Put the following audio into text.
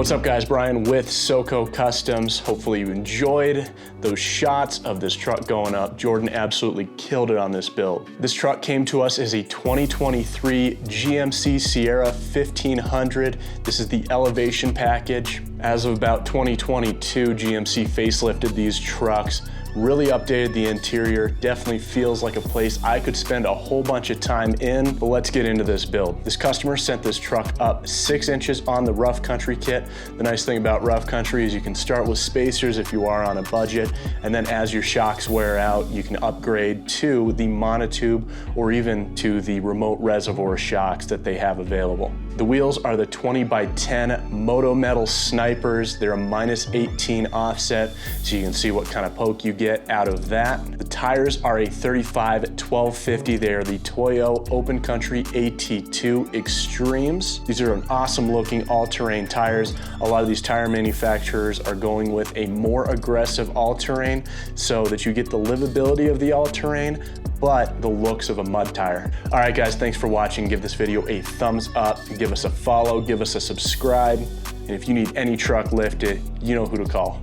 What's up guys, Brian with SoCo Customs. Hopefully you enjoyed those shots of this truck going up. Jordan absolutely killed it on this build. This truck came to us as a 2023 GMC Sierra 1500. This is the elevation package. As of about 2022, GMC facelifted these trucks, really updated the interior. Definitely feels like a place I could spend a whole bunch of time in, but let's get into this build. This customer sent this truck up 6 inches on the rough country kit. The nice thing about rough country is you can start with spacers if you are on a budget, and then as your shocks wear out, you can upgrade to the monotube or even to the remote reservoir shocks that they have available. The wheels are the 20x10 Moto Metal Snipers. They're a -18 offset, so you can see what kind of poke you get out of that. The tires are a 35-1250. They are the Toyo Open Country AT2 Extremes. These are an awesome looking all-terrain tires. A lot of these tire manufacturers are going with a more aggressive all-terrain so that you get the livability of the all-terrain, but the looks of a mud tire. All right guys, thanks for watching. Give this video a thumbs up, give us a follow, give us a subscribe, and if you need any truck lifted, you know who to call.